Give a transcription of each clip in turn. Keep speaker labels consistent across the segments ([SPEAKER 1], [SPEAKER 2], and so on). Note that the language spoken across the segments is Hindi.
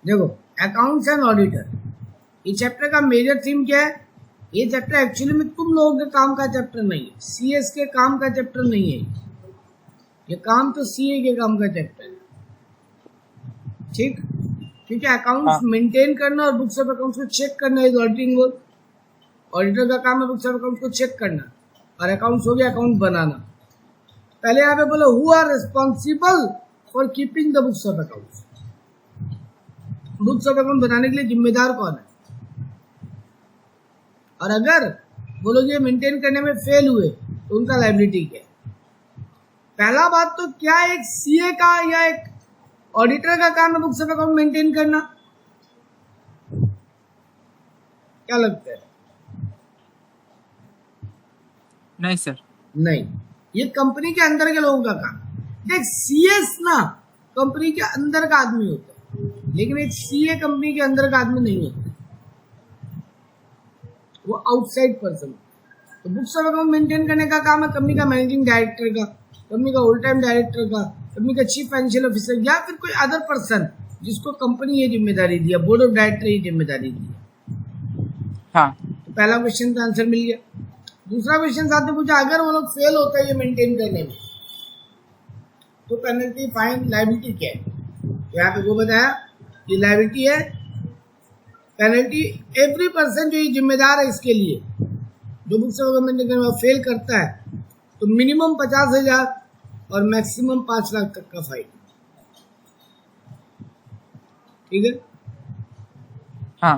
[SPEAKER 1] देखो, अकाउंट्स एंड ऑडिटर, ये चैप्टर का मेजर थीम क्या है? ये चैप्टर एक्चुअली में तुम लोगों के काम का चैप्टर नहीं है, सीएस के काम का चैप्टर नहीं है। ये काम तो सीए के काम का चैप्टर है, ठीक? क्योंकि अकाउंट्स मेंटेन करना और बुक्स ऑफ अकाउंट्स को चेक करना इज ऑडिटिंग वर्क। ऑडिटर का काम है बुक्स ऑफ अकाउंट्स को चेक करना, और अकाउंट्स हो गया अकाउंट बनाना। पहले यहाँ पे बोलो who are responsible for keeping the books of accounts. Books of account बनाने के लिए जिम्मेदार कौन है? और अगर वो लोग ये मेंटेन करने में फेल हुए तो उनका लायबिलिटी क्या है? पहला बात तो क्या एक सीए का या एक ऑडिटर का काम है बुक्स ऑफ अकाउंट मेंटेन करना? क्या लगता है?
[SPEAKER 2] नहीं सर,
[SPEAKER 1] नहीं, ये कंपनी के अंदर के लोगों का काम। देख, सीएस ना कंपनी के अंदर का आदमी होता है, लेकिन एक सीए कंपनी के अंदर का आदमी नहीं होता, वो आउटसाइड पर्सन। तो बुक्स ऑफ अकाउंट मेंटेन करने का काम है कंपनी का मैनेजिंग डायरेक्टर का, कंपनी का होल टाइम डायरेक्टर का, कंपनी का चीफ फाइनेंशियल ऑफिसर, या फिर कोई अदर पर्सन जिसको कंपनी ये जिम्मेदारी दिया, बोर्ड ऑफ डायरेक्टर ये जिम्मेदारी दी।
[SPEAKER 2] हाँ।
[SPEAKER 1] तो पहला क्वेश्चन का आंसर मिल गया। दूसरा क्वेश्चन साथ में पूछा, अगर वो लोग फेल होता है ये मेंटेन करने में तो पेनल्टी, फाइन, लायबिलिटी क्या है? यहाँ पे वो बताया कि लायबिलिटी है पेनल्टी एवरी पर्सन जो ये जिम्मेदार है इसके लिए, जो बुक्स ऑफ अकाउंट मेंटेन करने में फेल करता है तो मिनिमम 50,000 और मैक्सिमम 5 लाख तक का फाइन। ठीक है?
[SPEAKER 2] हाँ।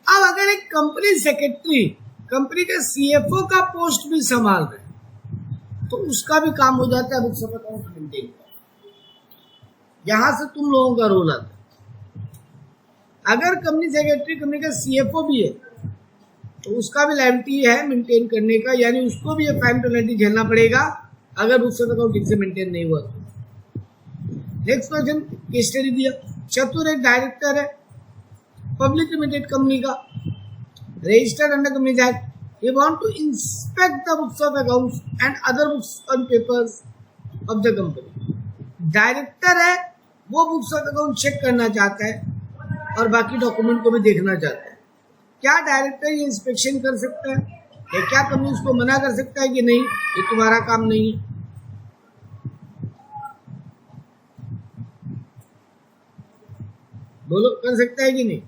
[SPEAKER 1] अब अगर एक कंपनी सेक्रेटरी कंपनी के सीएफओ का पोस्ट भी संभाल रहे तो उसका भी काम हो जाता है बुक्स ऑफ अकाउंट मेंटेन करना। यहां से तुम लोगों का रोल आता है। अगर कंपनी सेक्रेटरी कंपनी का सीएफओ भी है तो उसका भी लायबिलिटी है मेंटेन करने का, यानी उसको भी ये फाइन पेनल्टी झेलना पड़ेगा अगर बुक्स ऑफ अकाउंट ठीक से मेंटेन नहीं हुआ तो। नेक्स्ट क्वेश्चन, केस स्टडी दिया। चतुर एक डायरेक्टर है पब्लिक लिमिटेड कंपनी का, registered under Companies Act. He want to inspect the books of accounts and other books on papers of the company. Director है, वो बुक्स ऑफ अकाउंट चेक करना चाहता है और बाकी डॉक्यूमेंट को भी देखना चाहता है। क्या डायरेक्टर ये इंस्पेक्शन कर सकता है? या क्या कंपनी उसको मना कर सकता है कि नहीं ये तुम्हारा काम नहीं है? बोलो, कर सकता है कि नहीं?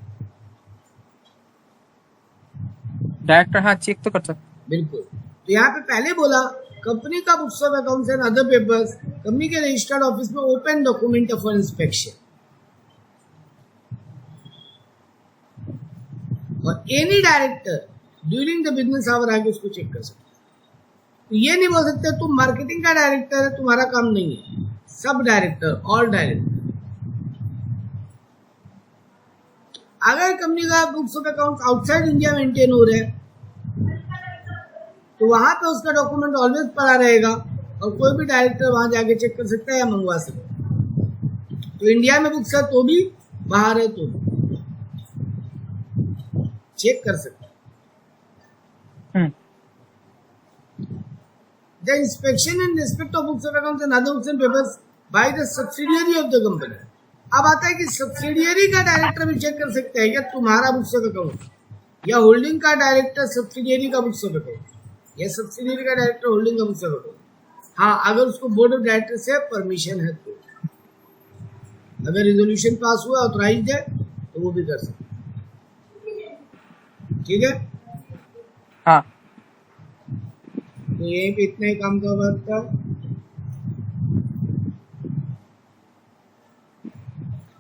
[SPEAKER 2] डायरेक्टर हाँ चेक तो कर सकते।
[SPEAKER 1] बिल्कुल। तो यहाँ पे पहले बोला कंपनी का books of accounts and other papers company के रजिस्टर्ड ऑफिस में ओपन डॉक्यूमेंट फॉर इंस्पेक्शन, और any director during the business hour आगे उसको चेक कर सकते हैं। तो ये नहीं बोल सकते तुम मार्केटिंग का डायरेक्टर है तुम्हारा काम नहीं है, सब डायरेक्टर, ऑल डायरेक्टर। अगर कंपनी का books of account outside India maintain हो रहे हैं तो वहां पे उसका डॉक्यूमेंट ऑलवेज पड़ा रहेगा और कोई भी डायरेक्टर वहां जाके चेक कर सकता है या मंगवा सकता है। तो इंडिया में बुक्स है तो भी, बाहर है तो भी चेक कर सकता है। The inspection in respect of books of accounts and other books and papers by the subsidiary of the company. अब आता है कि सब्सिडियरी का डायरेक्टर भी चेक कर सकता है क्या तुम्हारा बुक्स ऑफ अकाउंट, या होल्डिंग का डायरेक्टर सब्सिडियरी का बुक्स ऑफ अकाउंट, या सब्सिडियरी का डायरेक्टर होल्डिंग का बुक्स ऑफ अकाउंट। हाँ, अगर उसको बोर्ड ऑफ डायरेक्टर से परमिशन है तो, अगर रिजोल्यूशन पास हुआ ऑथराइज्ड है तो वो भी कर सकते। ठीक है?
[SPEAKER 2] हाँ।
[SPEAKER 1] तो यहीं पे इतना ही काम का वर्क था।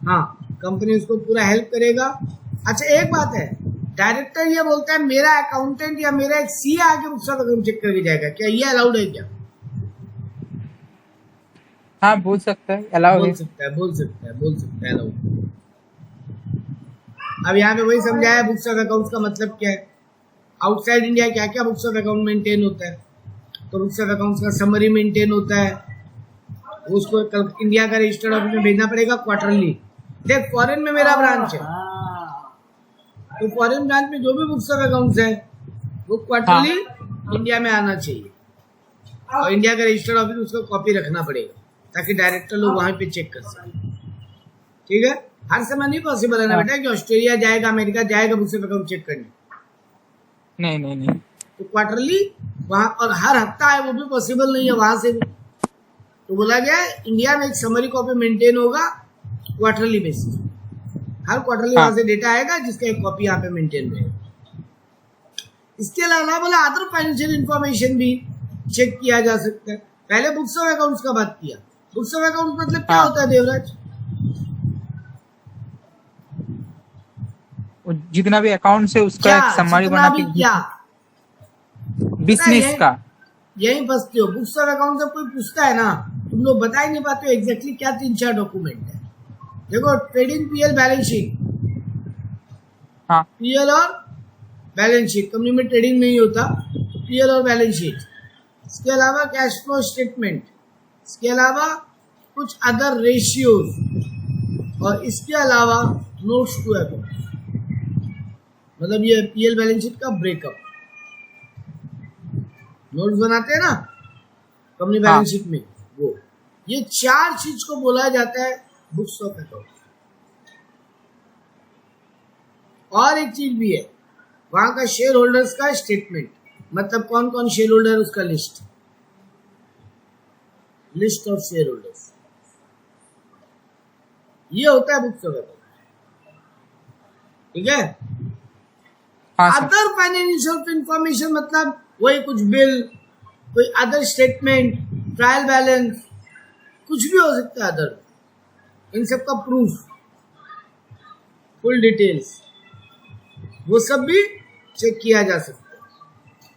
[SPEAKER 1] हाँ, कंपनी उसको पूरा हेल्प करेगा। अच्छा, एक बात है, डायरेक्टर ये बोलता है मेरा अकाउंटेंट या मेरा एक सीए आके बुक्स ऑफ अकाउंट चेक करके जाएगा, क्या ये अलाउड है क्या?
[SPEAKER 2] हाँ, बोल सकता है, अलाउड है।
[SPEAKER 1] बोल सकता है अलाउड। अब यहाँ पे वही समझाया बुक्स ऑफ अकाउंट्स का मतलब क्या है, आउटसाइड इंडिया क्या क्या बुक्स ऑफ अकाउंट मेंटेन होता है। तो बुक्स ऑफ अकाउंट्स का समरी मेंटेन होता है, उसको इंडिया का रजिस्टर्ड ऑफिस में भेजना पड़ेगा क्वार्टरली। देख, फॉरेन में मेरा ब्रांच है तो फॉरेन ब्रांच में जो भी बुक्स ऑफ अकाउंट्स है वो क्वार्टरली इंडिया में आना चाहिए, और इंडिया का रजिस्टर्ड ऑफिस उसको कॉपी रखना पड़ेगा ताकि डायरेक्टर लोग वहां पे चेक कर सकें। ठीक है? हर समय नहीं पॉसिबल है ना
[SPEAKER 2] हाँ।
[SPEAKER 1] बेटा कि ऑस्ट्रेलिया जाएगा, अमेरिका जाएगा बुक्स ऑफ अकाउंट चेक करने।
[SPEAKER 2] नहीं नहीं नहीं।
[SPEAKER 1] तो क्वार्टरली वहां, और हर हफ्ता है वो भी पॉसिबल नहीं है वहां से भी। तो बोला गया इंडिया में एक समरी कॉपी मेंटेन होगा क्वार्टरली बेसिस, हर क्वार्टरली
[SPEAKER 2] हाँ।
[SPEAKER 1] वहां से डेटा आएगा जिसका एक कॉपी यहाँ पे मेंटेन रहेगा। इसके अलावा बोला अदर फाइनेंशियल इंफॉर्मेशन भी चेक किया जा सकता है। पहले बुक्स ऑफ अकाउंट्स का बात किया। बुक्स ऑफ अकाउंट मतलब क्या
[SPEAKER 2] हाँ।
[SPEAKER 1] होता है देवराज?
[SPEAKER 2] वो जितना भी अकाउंट है उसका
[SPEAKER 1] क्या
[SPEAKER 2] एक समरी
[SPEAKER 1] जितना
[SPEAKER 2] बना
[SPEAKER 1] भी
[SPEAKER 2] के
[SPEAKER 1] क्या
[SPEAKER 2] बिजनेस का।
[SPEAKER 1] यही फंसते हो। बुक्स ऑफ अकाउंट जब कोई पूछता है ना, तुम लोग बता ही नहीं पाते हो एग्जैक्टली क्या 3-4 डॉक्यूमेंट है। देखो ट्रेडिंग पीएल बैलेंस शीट,
[SPEAKER 2] हाँ
[SPEAKER 1] पीएल और बैलेंस शीट, कंपनी में ट्रेडिंग नहीं होता तो पीएल और बैलेंस शीट। इसके अलावा कैश फ्लो स्टेटमेंट, इसके अलावा कुछ अदर रेशियोज, और इसके अलावा नोट्स टू अकाउंट, मतलब ये पीएल बैलेंस शीट का ब्रेकअप। नोट्स बनाते हैं ना कंपनी बैलेंस शीट में, वो ये 4 चीज को बोला जाता है बुक्स ऑफ अकाउंट। और एक चीज भी है, वहां का शेयर होल्डर्स का स्टेटमेंट, मतलब कौन कौन शेयर होल्डर है उसका लिस्ट ऑफ शेयर होल्डर्स, ये होता है बुक्स ऑफ अकाउंट। ठीक है।
[SPEAKER 2] हाँ सर।
[SPEAKER 1] अदर फाइनेंशियल इंफॉर्मेशन मतलब वही कुछ बिल, कोई अदर स्टेटमेंट, ट्रायल बैलेंस, कुछ भी हो सकता है अदर, इन सब का प्रूफ, फुल डिटेल्स, वो सब भी चेक किया जा सकता है।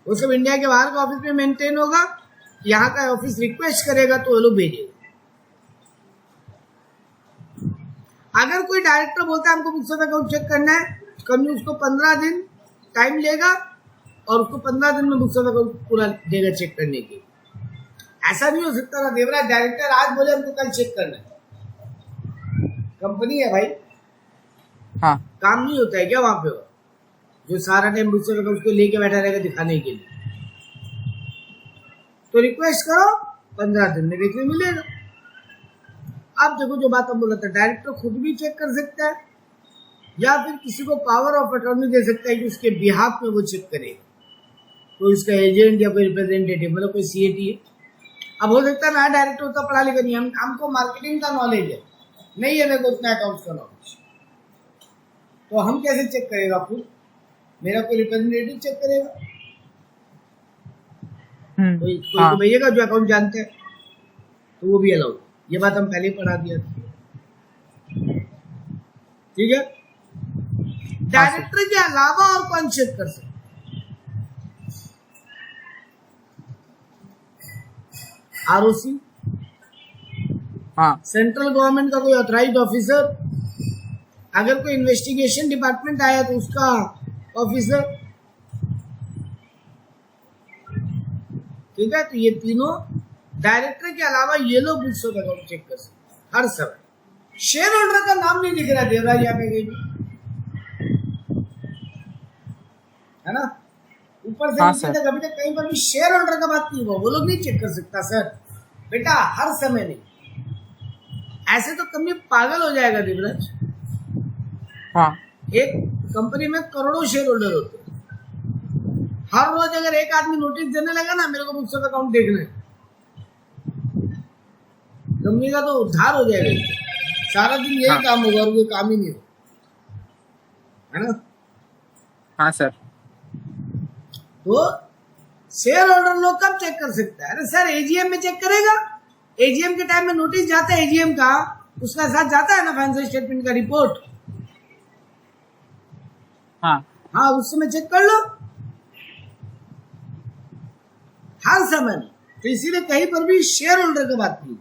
[SPEAKER 1] वो सब इंडिया के बाहर का ऑफिस में मेंटेन होगा, यहाँ का ऑफिस रिक्वेस्ट करेगा तो वो लोग भेजेगा। अगर कोई डायरेक्टर बोलता है हमको बुक्स ऑफ अकाउंट चेक करना है, कंपनी उसको 15 दिन टाइम लेगा और उसको 15 दिन में बुक्स ऑफ अकाउंट पूरा देगा चेक करने के। ऐसा नहीं हो सकता ना देवराज, डायरेक्टर आज बोले हमको कल चेक करना है। कंपनी है भाई,
[SPEAKER 2] हाँ
[SPEAKER 1] काम नहीं होता है क्या वहां पे जो सारा टाइम बुक्स ऑफ अकाउंट को लेके बैठा रहेगा दिखाने के लिए? तो रिक्वेस्ट करो, 15 दिन में देखने मिलेगा। अब देखो जो बात हम बोला था, डायरेक्टर खुद भी चेक कर सकता है या फिर किसी को पावर ऑफ अटॉर्नी दे सकता है कि उसके बिहाफ में वो चेक करेगा, कोई उसका एजेंट या कोई रिप्रेजेंटेटिव, मतलब कोई सीएटी है। अब हो सकता है ना डायरेक्टर उतना पढ़ा लिखा नहीं, हमको मार्केटिंग का नॉलेज है नहीं है, मेरे को उतना अकाउंट्स का नॉलेज, तो हम कैसे चेक करेगा खुद? मेरा कोई रिप्रेजेंटेटिव चेक करेगा, कोई
[SPEAKER 2] हाँ।
[SPEAKER 1] तो भैया जो अकाउंट जानते हैं, तो वो भी अलाउड। ये बात हम पहले ही पढ़ा दिया था। ठीक है। डायरेक्टर के अलावा और कौन चेक कर सकते? आरओसी,
[SPEAKER 2] हाँ
[SPEAKER 1] सेंट्रल गवर्नमेंट का कोई ऑथराइज्ड ऑफिसर, अगर कोई इन्वेस्टिगेशन डिपार्टमेंट आया तो उसका ऑफिसर। ठीक है। तो ये तीनों डायरेक्टर के अलावा ये लोग बुक्स ऑफ अकाउंट चेक कर सकते हर समय। शेयर होल्डर का नाम नहीं दिख रहा देवराज यहाँ पे कहीं भी, है ना? ऊपर से
[SPEAKER 2] हाँ
[SPEAKER 1] नीचे
[SPEAKER 2] सर।
[SPEAKER 1] तक अभी तक कहीं पर भी शेयर होल्डर का बात नहीं हुआ, वो लोग नहीं चेक कर सकता सर बेटा, हर समय नहीं। ऐसे तो कंपनी पागल हो जाएगा देवराज।
[SPEAKER 2] हाँ
[SPEAKER 1] एक कंपनी में करोड़ों शेयर होल्डर होते हैं, हर रोज अगर एक आदमी नोटिस देने लगा ना मेरे को बुक्स ऑफ अकाउंट देखना है, कंपनी का तो उद्धार हो जाएगा। सारा दिन यही
[SPEAKER 2] हाँ।
[SPEAKER 1] काम होगा और कोई काम ही नहीं होगा, है ना?
[SPEAKER 2] हाँ सर।
[SPEAKER 1] तो शेयर होल्डर लोग कब चेक कर सकता है? अरे सर एजीएम में चेक करेगा, एजीएम के टाइम में नोटिस जाता है एजीएम का, उसका साथ जाता है ना फाइनेंशियल स्टेटमेंट का रिपोर्ट।
[SPEAKER 2] हाँ
[SPEAKER 1] हाँ उस समय चेक कर लो, हर समय। तो इसीलिए कहीं पर भी शेयर होल्डर की बात नहीं।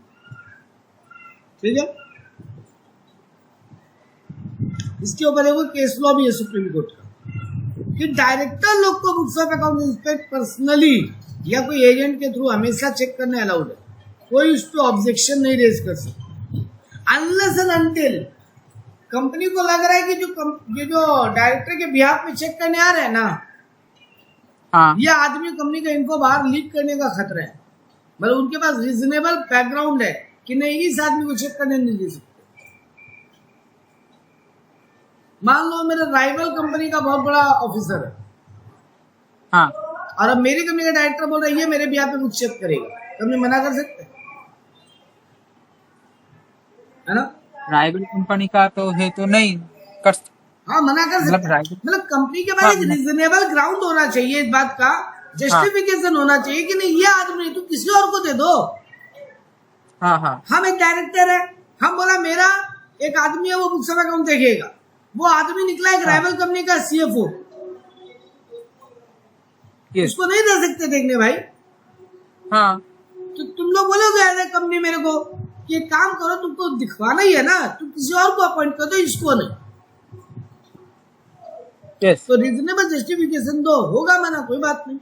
[SPEAKER 1] ठीक है। इसके ऊपर एक केस लॉ भी है सुप्रीम कोर्ट का कि डायरेक्टर लोग को books of account inspect personally या कोई एजेंट के थ्रू हमेशा चेक करने अलाउड है, कोई उस पर ऑब्जेक्शन नहीं रेज कर सकता अनलेस एंड अनटिल कंपनी को लग रहा है कि जो डायरेक्टर के बिहाफ में चेक करने आ रहे हैं ना,
[SPEAKER 2] हाँ
[SPEAKER 1] ये आदमी कंपनी का इनको बाहर लीक करने का खतरा है, मतलब उनके पास रीजनेबल बैकग्राउंड है कि नहीं इस आदमी को चेक करने नहीं दे सकते। मान लो मेरे राइवल कंपनी का बहुत बड़ा ऑफिसर है
[SPEAKER 2] हाँ
[SPEAKER 1] और अब मेरी कंपनी का डायरेक्टर बोल रहा है ये मेरे भी यहाँ पे कुछ चेक करेगा, कंपनी मना कर सकते है ना?
[SPEAKER 2] राइवल कंपनी का तो है तो नहीं कर
[SPEAKER 1] हाँ मना कर
[SPEAKER 2] मतलब
[SPEAKER 1] सकता है।
[SPEAKER 2] राइवल
[SPEAKER 1] मतलब कंपनी के
[SPEAKER 2] हाँ
[SPEAKER 1] पास एक रीजनेबल ग्राउंड होना चाहिए, इस बात का
[SPEAKER 2] हाँ
[SPEAKER 1] जस्टिफिकेशन होना चाहिए कि नहीं ये आदमी तुम किसी और को दे दो।
[SPEAKER 2] हाँ हाँ
[SPEAKER 1] हम एक डायरेक्टर है, हम बोला मेरा एक आदमी है वो बुक्स ऑफ अकाउंट देखेगा, वो आदमी निकला एक
[SPEAKER 2] हाँ
[SPEAKER 1] राइवल कंपनी का सीएफओ,
[SPEAKER 2] यस
[SPEAKER 1] उसको नहीं दे सकते देखने भाई।
[SPEAKER 2] हाँ
[SPEAKER 1] तो तुम लोग बोलोगे एज ए कंपनी मेरे को कि एक काम करो तुमको दिखवाना ही है ना, तुम किसी और को अपॉइंट कर दो, इसको नहीं।
[SPEAKER 2] यस
[SPEAKER 1] तो रीजनेबल जस्टिफिकेशन दो, होगा मना कोई बात नहीं,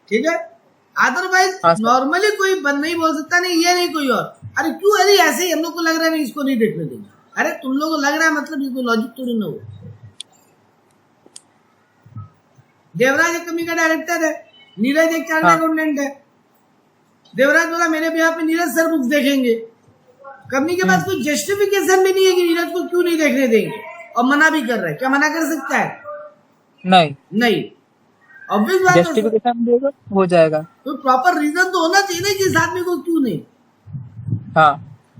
[SPEAKER 1] ठीक है। अदरवाइज
[SPEAKER 2] हाँ सर
[SPEAKER 1] नॉर्मली कोई बंद नहीं बोल सकता नहीं ये नहीं कोई और, अरे क्यों, अरे ऐसे ही हम लोग को लग रहा है नहीं इसको नहीं देखने देंगे, अरे तुम लोग को लग रहा है मतलब ये कोई लॉजिक थोड़ी ना हो। देवराज एक कंपनी का डायरेक्टर है, नीरज एक चार्टर्ड
[SPEAKER 2] हाँ
[SPEAKER 1] अकाउंटेंट है। देवराज बोला मेरे भी यहाँ पे नीरज सर बुक्स देखेंगे, कंपनी के पास कोई जस्टिफिकेशन भी नहीं है कि नीरज को क्यों नहीं देखने देंगे, और मना भी कर रहा है, क्या मना कर सकता है?
[SPEAKER 2] नहीं
[SPEAKER 1] नहीं, ऑब्वियस बात है।
[SPEAKER 2] जस्टिफिकेशन देगा हो जाएगा
[SPEAKER 1] तो प्रॉपर रीजन तो होना चाहिए ना कि इस आदमी को क्यों नहीं।
[SPEAKER 2] हाँ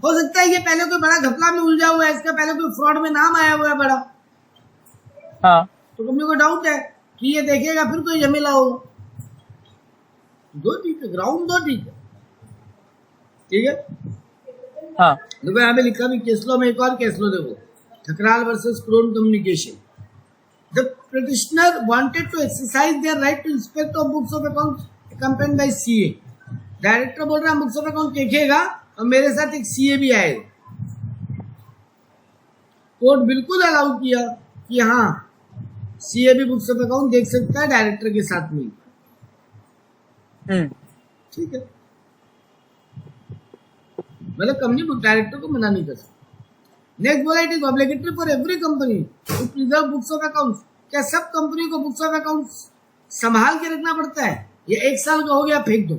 [SPEAKER 1] हो सकता है ये पहले कोई बड़ा घपला में उलझा हुआ है, इसका पहले कोई फ्रॉड में नाम आया हुआ है बड़ा,
[SPEAKER 2] हाँ
[SPEAKER 1] तो कंपनी को डाउट है कि ये देखेगा फिर कोई झमेला होगा। दो ठीक है, ग्राउंड दो ठीक है, ठीक है।
[SPEAKER 2] हाँ
[SPEAKER 1] देखो यहाँ पे लिखा भी केस लॉ में, एक और केस लॉ देखो, Thakral versus Krone communication. The petitioner wanted to exercise their right to inspect of books of accounts accompanied by CA. Director बोल रहा है बुक्स ऑफ अकाउंट देखेगा और मेरे साथ एक सीए भी आएगा। कोर्ट बिल्कुल अलाउ किया कि हाँ सीए भी बुक्स ऑफ अकाउंट देख सकता है डायरेक्टर के साथ में, ठीक है। मतलब कंपनी डायरेक्टर को मना नहीं कर सकती। नेक्स्ट बोला it is obligatory for every company to preserve books of accounts. क्या सब कंपनी को बुक्स ऑफ अकाउंट्स संभाल के रखना पड़ता है, ये एक साल का हो गया फेंक दो?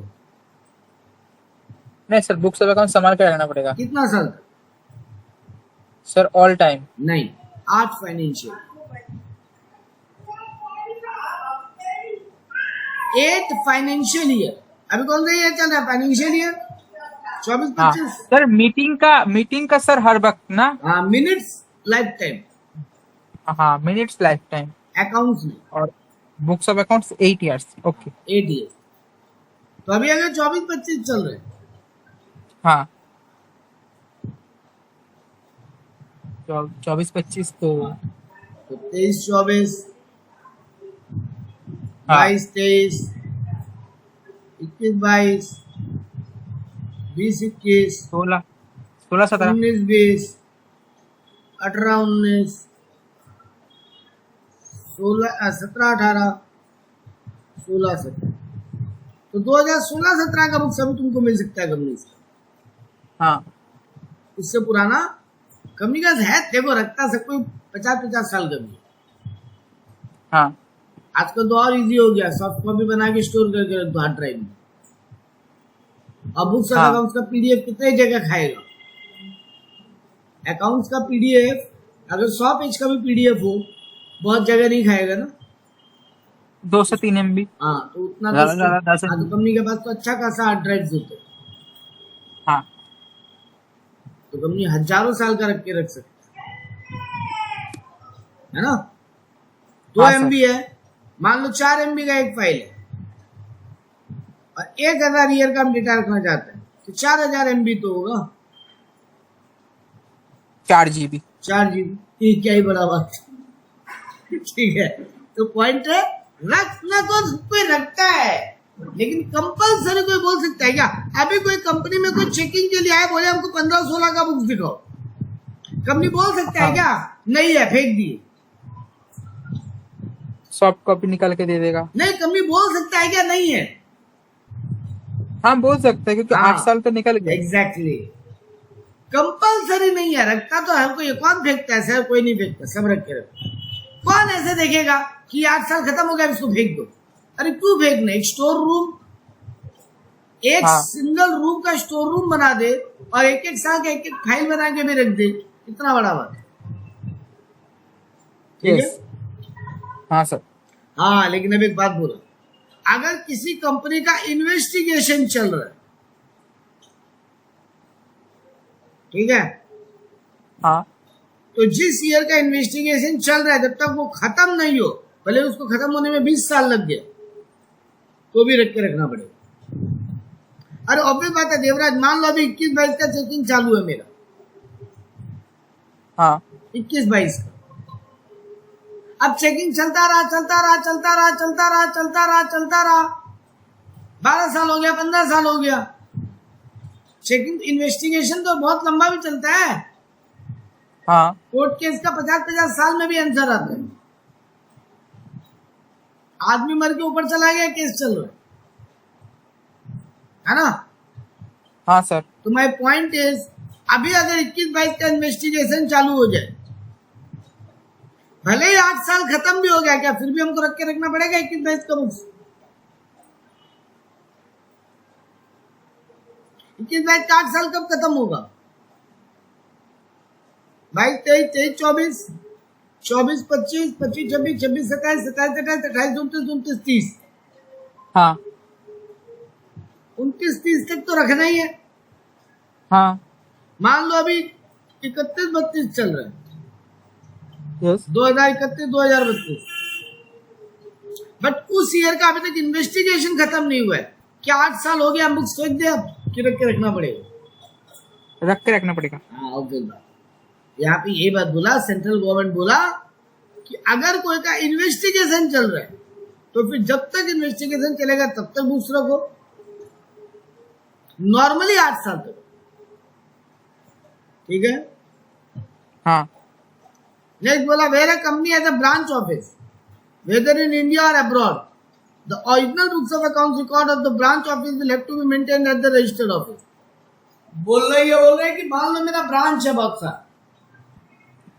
[SPEAKER 2] नहीं सर बुक्स ऑफ अकाउंट संभाल के रखना पड़ेगा
[SPEAKER 1] कितना साल तक?
[SPEAKER 2] सर ऑल टाइम
[SPEAKER 1] नहीं, 8 फाइनेंशियल 8 फाइनेंशियल ईयर। अभी कौन सा ईयर चल रहा है? Financial year 24-25।
[SPEAKER 2] हाँ सर मीटिंग का सर हर वक्त ना
[SPEAKER 1] हाँ, मिनट्स लाइफ टाइम,
[SPEAKER 2] हाँ मिनट्स लाइफ टाइम
[SPEAKER 1] अकाउंट्स में
[SPEAKER 2] और books of accounts 8 years okay
[SPEAKER 1] 8 year. तो अभी अगर 24-25 चल रहे हैं,
[SPEAKER 2] हाँ 24-25 तो
[SPEAKER 1] 23-24,
[SPEAKER 2] हाँ
[SPEAKER 1] 22-23, 21-22, 20-21,
[SPEAKER 2] 16-17
[SPEAKER 1] 19-20, 18-19, 17-18, 16-17। तो 2016-17 का बुक्स अभी तुमको मिल सकता है कंपनी से।
[SPEAKER 2] हाँ
[SPEAKER 1] उससे पुराना कंपनी का है, देखो रखता सब कोई 50-50 साल का भी।
[SPEAKER 2] हाँ
[SPEAKER 1] आजकल तो और इजी हो गया, सॉफ्ट कॉपी बना के स्टोर करके रख दो हार्ड ड्राइव में। अब बुक्स ऑफ
[SPEAKER 2] हाँ
[SPEAKER 1] अकाउंट्स का पीडीएफ कितने जगह खाएगा? अकाउंट्स का पीडीएफ अगर 100 पेज का भी पीडीएफ हो बहुत जगह नहीं खाएगा ना।
[SPEAKER 2] 2 से 3 MB
[SPEAKER 1] हाँ तो उतना
[SPEAKER 2] ज्यादा से ज्यादा 10
[SPEAKER 1] तो
[SPEAKER 2] MB
[SPEAKER 1] कंपनी के पास तो अच्छा खासा हार्ड ड्राइव होते हैं,
[SPEAKER 2] हाँ
[SPEAKER 1] तो कंपनी हजारों साल का रख के रख सकती है ना। 2
[SPEAKER 2] हाँ सर
[SPEAKER 1] MB है, मान लो 4 MB का एक फाइल है और 1000 ईयर का हम डेटा रखना चाहते हैं तो 4000 MB तो होगा,
[SPEAKER 2] 4 GB
[SPEAKER 1] 4 GB, ये क्या ही बड़ा बात ठीक है। तो पॉइंट है रखना तो कोई रखता है, लेकिन कंपलसरी कोई बोल सकता है क्या? अभी कोई कंपनी में कोई चेकिंग के लिए आए बोले हमको 15-16 का बुक्स दिखाओ, कंपनी बोल सकता है क्या नहीं है फेंक दिए?
[SPEAKER 2] सॉफ्ट कॉपी निकाल के दे देगा?
[SPEAKER 1] नहीं, कंपनी बोल सकता है क्या नहीं है?
[SPEAKER 2] हाँ बोल सकते हैं क्योंकि
[SPEAKER 1] हाँ
[SPEAKER 2] 8 साल तो निकल गए।
[SPEAKER 1] एग्जैक्टली, कंपलसरी नहीं है, रखता तो हमको ये कौन फेंकता है सर? कोई नहीं फेंकता, सब रख के रखता। कौन ऐसे देखेगा कि 8 साल खत्म हो गया इसको फेंक दो? अरे क्यों फेंकना? एक स्टोर रूम, एक
[SPEAKER 2] हाँ
[SPEAKER 1] सिंगल रूम का स्टोर रूम बना दे और एक एक साल का एक एक फाइल बना के भी रख दे, इतना बड़ा बात, ठीक है।
[SPEAKER 2] यस। हाँ सर।
[SPEAKER 1] हाँ, लेकिन अब एक बात बोला, अगर किसी कंपनी का इन्वेस्टिगेशन चल रहा है, ठीक है,
[SPEAKER 2] हाँ
[SPEAKER 1] तो जिस ईयर का इन्वेस्टिगेशन चल रहा है जब तक वो खत्म नहीं हो, भले उसको खत्म होने में 20 साल लग गया, तो भी रख के रखना पड़ेगा। अरे ऑब्वियस बात है देवराज, मान लो अभी 21-22 का चेकिंग चालू है मेरा,
[SPEAKER 2] हाँ
[SPEAKER 1] 21-22 का, अब चेकिंग चलता रहा 12 साल हो गया, 15 साल हो गया, चेकिंग इन्वेस्टिगेशन तो बहुत लंबा भी चलता है।
[SPEAKER 2] हाँ
[SPEAKER 1] कोर्ट केस का 50-50 साल में भी आंसर आता है। आदमी मर के ऊपर चला गया, केस चल रहा है ना।
[SPEAKER 2] हाँ सर।
[SPEAKER 1] तो माय पॉइंट इज, अभी अगर 21-22 का इन्वेस्टिगेशन चालू हो जाए, भले ही 8 साल खत्म भी हो गया, क्या फिर भी हमको रख के रखना पड़ेगा 21-22 का बुक्स? 21-22 का 8 साल कब खत्म होगा? 22, 23, 24, 24, 25, 25, 26, 26, 27, 27, 28, 28, 29, 29, 30,
[SPEAKER 2] हाँ
[SPEAKER 1] 29, 30 तक तो रखना ही है।
[SPEAKER 2] हाँ
[SPEAKER 1] मान लो अभी 31-32 चल रहा है,
[SPEAKER 2] यस
[SPEAKER 1] 2031, 2032, बट उस ईयर का अभी तक इन्वेस्टिगेशन खत्म नहीं हुआ है, क्या 8 साल हो गया, हम बुक्स फेंक दे अब कि रख के रखना पड़ेगा?
[SPEAKER 2] रख के रखना पड़ेगा।
[SPEAKER 1] हाँ, ऑब्वियस बात। यहाँ पे ये बात बोला, सेंट्रल गवर्नमेंट बोला कि अगर कोई का इन्वेस्टिगेशन चल रहा है तो फिर जब तक इन्वेस्टिगेशन चलेगा तब तक बुक्स रखो, नॉर्मली 8 साल तक, ठीक है।
[SPEAKER 2] हाँ
[SPEAKER 1] नेक्स्ट बोला, where a company has a branch office whether in India और abroad, the original books of accounts record of the branch office will have to be maintained at the registered office. बोल रहे हैं कि मान लो मेरा ब्रांच है बहुत सारा,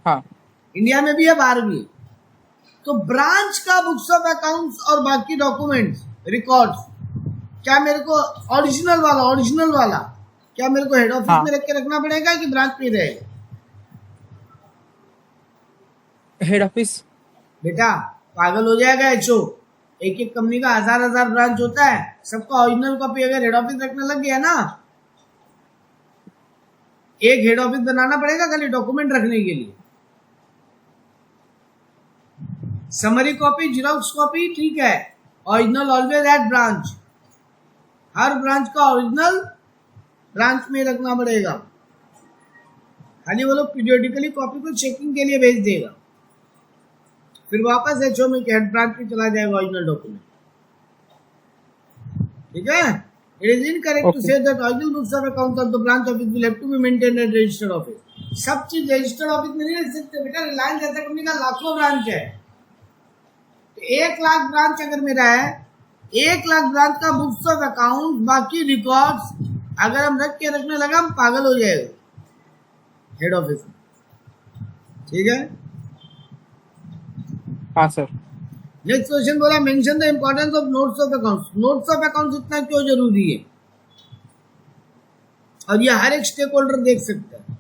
[SPEAKER 2] हाँ
[SPEAKER 1] इंडिया में भी है, बाहर भी है, तो ब्रांच का बुक्स ऑफ अकाउंट्स और बाकी डॉक्यूमेंट्स रिकॉर्ड्स क्या मेरे को ओरिजिनल वाला क्या मेरे को हेड ऑफिस
[SPEAKER 2] हाँ।
[SPEAKER 1] में रख के रखना पड़ेगा कि ब्रांच में रहेगा?
[SPEAKER 2] Head office.
[SPEAKER 1] बेटा पागल हो जाएगा एचओ, एक एक कंपनी का 1000 ब्रांच होता है, सबका ओरिजिनल कॉपी अगर हेड ऑफिस रखने लग गया ना, एक हेड ऑफिस बनाना पड़ेगा खाली डॉक्यूमेंट रखने के लिए। समरी कॉपी, जीरोक्स कॉपी ठीक है, original always at branch, her branch का ओरिजिनल ब्रांच में रखना पड़ेगा, खाली वो लोग पीरियोडिकली कॉपी को चेकिंग के लिए भेज देगा, फिर वापस एचओ में हेड ब्रांच में चला जाएगा ओरिजिनल डॉक्यूमेंट, ठीक है। It is incorrect to say that original books of accounts of the branch office will have to be maintained at registered office. सब चीज रजिस्टर्ड ऑफिस में नहीं रख सकते बेटा, रिलायंस जैसा कंपनी का लाखों ब्रांच है, तो 1 लाख ब्रांच अगर मेरा है, 1 लाख ब्रांच का बुक्स ऑफ अकाउंट बाकी रिकॉर्ड्स अगर हम रख के रखने लगा, हम पागल हो जाएगा हेड ऑफिस में, ठीक है।
[SPEAKER 2] हाँ सर।
[SPEAKER 1] नेक्स्ट क्वेश्चन बोला, mention the importance of notes of accounts. Notes of accounts इतना क्यों जरूरी है? और ये हर एक स्टेक होल्डर देख सकता है।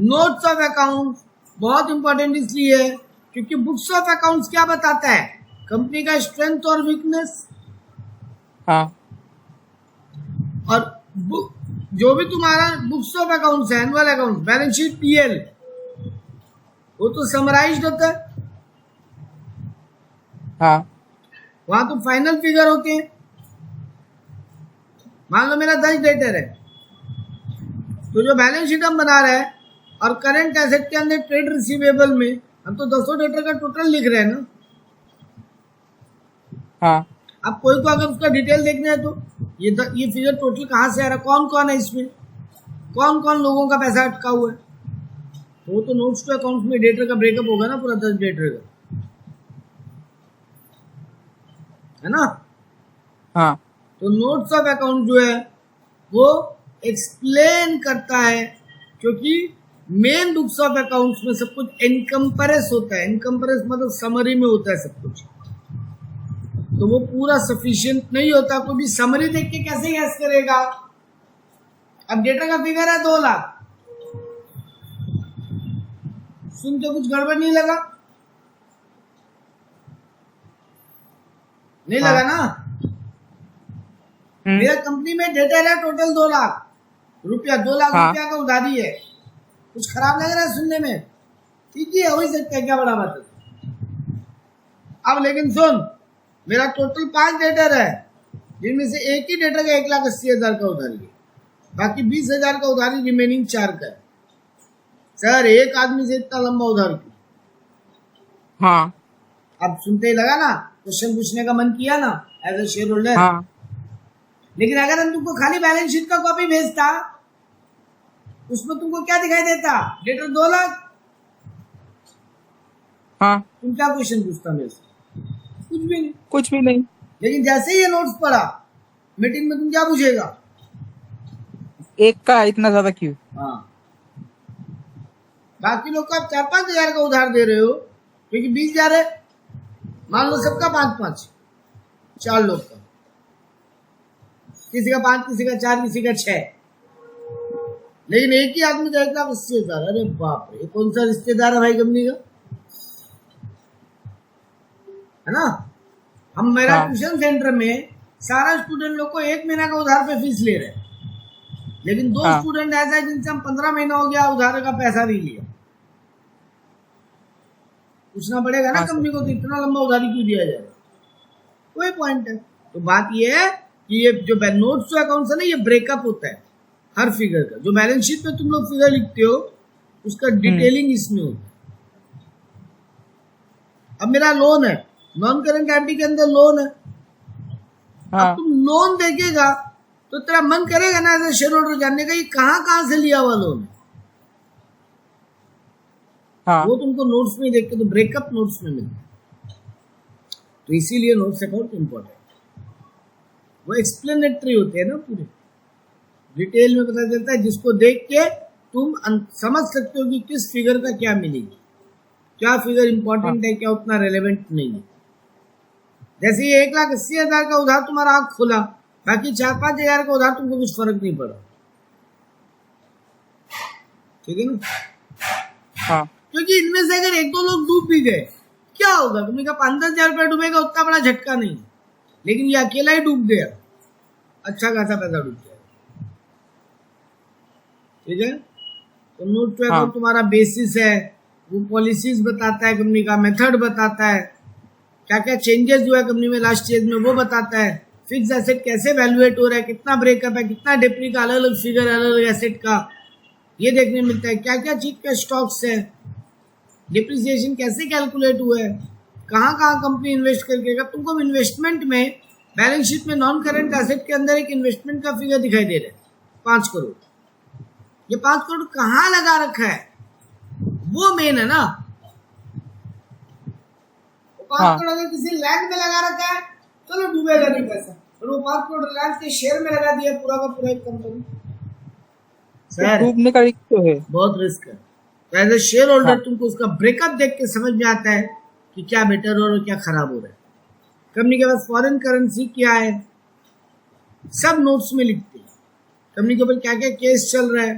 [SPEAKER 1] नोट्स ऑफ अकाउंट्स बहुत इंपॉर्टेंट इसलिए है क्योंकि बुक्स ऑफ अकाउंट्स क्या बताता है, कंपनी का स्ट्रेंथ और वीकनेस,
[SPEAKER 2] हाँ
[SPEAKER 1] और जो भी तुम्हारा बुक्स ऑफ अकाउंट्स है, annual accounts, balance sheet, PL, वो तो समराइज्ड होता है,
[SPEAKER 2] हाँ
[SPEAKER 1] वहां तो फाइनल फिगर होते हैं। मान लो मेरा 10 डेटर है, तो जो बैलेंस शीट हम बना रहे हैं और करंट एसेट के अंदर ट्रेड रिसीवेबल में हम तो 200 डेटर का टोटल लिख रहे हैं ना।
[SPEAKER 2] हाँ
[SPEAKER 1] अब कोई को अगर उसका डिटेल देखना है तो ये फिगर टोटल कहाँ से आ रहा है, कौन कौन है इसमें, कौन कौन लोगों का पैसा अटका हुआ है, तो वो तो नोट्स टू अकाउंट्स में डेटर का ब्रेकअप होगा ना, पूरा 10 डेटर का, है ना।
[SPEAKER 2] हाँ
[SPEAKER 1] तो नोट्स ऑफ अकाउंट जो है वो एक्सप्लेन करता है, क्योंकि मेन बुक्स ऑफ अकाउंट्स में सब कुछ इनकम्परेस होता है। इनकम्परेस मतलब समरी में होता है सब कुछ, तो वो पूरा सफिशिएंट नहीं होता। कोई भी समरी देख के कैसे गैस करेगा? अब डेटा का फिगर है 2 लाख, सुन के कुछ गड़बड़ नहीं लगा? नहीं
[SPEAKER 2] हाँ।
[SPEAKER 1] लगा ना?
[SPEAKER 2] हम्म,
[SPEAKER 1] मेरा कंपनी में डेटर है टोटल 2 लाख रुपया, 2 लाख
[SPEAKER 2] हाँ।
[SPEAKER 1] रुपया का उधारी है। कुछ खराब लग रहा है सुनने में? ठीक ही है, हो ही सकता है, क्या बड़ा बात है। अब लेकिन सुन, मेरा टोटल 5 डेटर है, जिनमें से एक ही डेटर का 1,80,000 का उधारी है, बाकी 20,000 का उधारी रिमेनिंग 4 का है। सर एक आदमी से इतना लंबा उधार क्यों?
[SPEAKER 2] हाँ।
[SPEAKER 1] अब सुनते ही लगा ना, क्वेश्चन पूछने का मन किया ना एज ए शेयर होल्डर।
[SPEAKER 2] हाँ।
[SPEAKER 1] लेकिन अगर हम तुमको खाली बैलेंस शीट का कॉपी भेजता, उसमें तुमको क्या दिखाई देता? डेटर 2 लाख।
[SPEAKER 2] हाँ।
[SPEAKER 1] तुम क्या क्वेश्चन पूछता मेरे से? कुछ भी नहीं।
[SPEAKER 2] कुछ भी नहीं।
[SPEAKER 1] लेकिन जैसे ही ये नोट्स पढ़ा, मीटिंग में तुम क्या पूछेगा?
[SPEAKER 2] एक का इतना ज्यादा क्यों?
[SPEAKER 1] हाँ, बाकी लोग को आप 4-5 हजार का उधार दे रहे हो, क्योंकि 20,000 है, मान लो सबका 5-5, 4 लोग का, किसी का 5, किसी का 4, किसी का 6, लेकिन एक ही आदमी का 1,80,000। अरे बाप रे, ये कौन सा रिश्तेदार है भाई कंपनी का? है ना? हम मेरा
[SPEAKER 2] हाँ।
[SPEAKER 1] ट्यूशन सेंटर में सारा स्टूडेंट लोग को 1 महीना का उधार पे फीस ले रहे हैं, लेकिन 2
[SPEAKER 2] हाँ।
[SPEAKER 1] स्टूडेंट ऐसा है जिनसे हम 15 महीना हो गया उधार का पैसा नहीं लिया। पूछना पड़ेगा ना
[SPEAKER 2] हाँ,
[SPEAKER 1] कंपनी को कि इतना लंबा उधारी क्यों दिया जाएगा? कोई पॉइंट है। तो बात ये है कि ये जो नोट्स टू अकाउंट्स है ना, ये ब्रेकअप होता है हर फिगर का। जो बैलेंस शीट में तुम लोग फिगर लिखते हो, उसका डिटेलिंग इसमें होता है। अब मेरा लोन है, नॉन करेंट एफडी के अंदर लोन है।
[SPEAKER 2] हाँ।
[SPEAKER 1] अब तुम लोन देखेगा तो तेरा मन करेगा ना एज शेयर होल्डर जानने का, ये कहाँ से लिया हुआ लोन है।
[SPEAKER 2] हाँ।
[SPEAKER 1] वो तुमको नोट्स में देखते, तो ब्रेकअप नोट्स में मिलता है। तो इसीलिए नोट्स अकाउंट इंपॉर्टेंट, वो एक्सप्लेनेटरी होते हैं ना, पूरे डिटेल में पता चलता है, जिसको देख के तुम समझ सकते हो कि किस फिगर का क्या मिलेगी, क्या फिगर इंपॉर्टेंट है, क्या उतना रेलेवेंट नहीं है। जैसे ये 1,80,000 का उधार तुम्हारा आंख खुला, बाकी 4-5 हजार का उधार तुमको कुछ फर्क नहीं पड़ा। ठीक है ना?
[SPEAKER 2] हाँ।
[SPEAKER 1] क्योंकि इनमें से अगर 1-2 लोग डूब भी गए, क्या होगा? तुमने कहा 5-10 हजार रुपया डूबेगा, उतना बड़ा झटका नहीं, लेकिन ये अकेला ही डूब गया, अच्छा खासा पैसा डूब गया। ठीक है? तो नोट टू अकाउंट तुम्हारा बेसिस है, वो पॉलिसीज बताता है, कंपनी का मेथड बताता है, क्या क्या चेंजेस हुआ है कंपनी में लास्ट ईयर में वो बताता है, फिक्स एसेट कैसे वैल्यूएट हो रहा है, कितना ब्रेकअप है, कितना डेप्री का, अलग अलग फिगर अलग अलग एसेट का ये देखने मिलता है, क्या क्या चीज का स्टॉक्स है, डिप्रिसिएशन कैसे कैलकुलेट हुआ है, कहाँ कहाँ कंपनी इन्वेस्ट करके। अगर तुमको इन्वेस्टमेंट में बैलेंस शीट में नॉन करेंट एसेट के अंदर एक इन्वेस्टमेंट का फिगर दिखाई दे रहा है 5 करोड़, ये 5 करोड़ कहाँ लगा रखा है, वो मेन है ना। 5 करोड़ अगर किसी लैंड में लगा रखा है, चलो डूबेगा नहीं पैसा, और वो 5 करोड़ लैंड के शेयर में लगा दिया पूरा का पूरा एक कंपनी,
[SPEAKER 2] तो डूबने का रिस्क तो है,
[SPEAKER 1] बहुत रिस्क है। तो एज ए शेयर होल्डर तुमको उसका ब्रेकअप देख के समझ में आता है कि क्या बेटर हो रहा है, क्या खराब हो रहा है। कंपनी के पास फॉरेन करेंसी क्या है, सब नोट्स में लिखते हैं। कंपनी के ऊपर क्या क्या केस चल रहा है,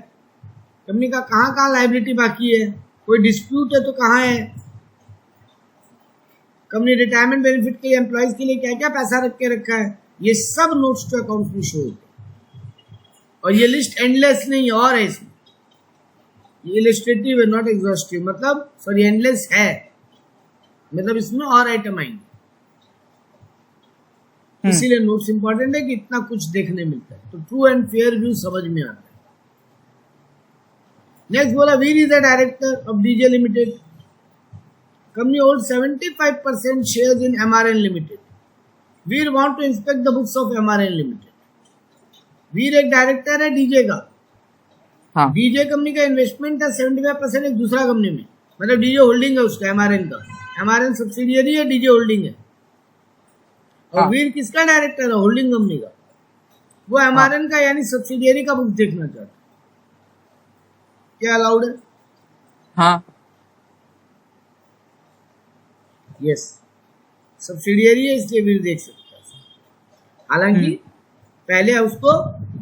[SPEAKER 1] कंपनी का कहाँ कहाँ लायबिलिटी बाकी है, कोई डिस्प्यूट है तो कहाँ है, कंपनी रिटायरमेंट बेनिफिट के लिए एम्प्लॉयज के लिए क्या क्या पैसा रख के रखा है, ये सब नोट्स टू अकाउंट में शो होते हैं। और ये लिस्ट एंडलेस नहीं है, और है इसमें, ये इलस्ट्रेटिव है नॉट एग्जॉस्टिव, मतलब सॉरी एंडलेस है, मतलब इसमें और आइटम आएंगे। इसीलिए नोट्स इंपॉर्टेंट है कि इतना कुछ देखने मिलता है, तो ट्रू एंड फेयर व्यू समझ में आता है। नेक्स्ट बोला, Veer is the director of DJ limited, company hold 75% shares in MRN limited. Veer want to inspect the books of MRN limited. Veer एक डायरेक्टर है डीजे का।
[SPEAKER 2] हाँ।
[SPEAKER 1] डीजे कंपनी का इन्वेस्टमेंट है 75% एक दूसरा कंपनी में, मतलब डीजे होल्डिंग है उसका, एमआरएन का, एमआरएन सब्सिडियरी है, डीजे होल्डिंग है। और
[SPEAKER 2] हाँ।
[SPEAKER 1] वीर किसका डायरेक्टर है? होल्डिंग कंपनी का। वो एमआरएन का यानी सब्सिडियरी का बुक देखना चाहता है, क्या अलाउड है?
[SPEAKER 2] हाँ।
[SPEAKER 1] यस, सब्सिडियरी है इसलिए वीर देख सकता है। हालांकि पहले उसको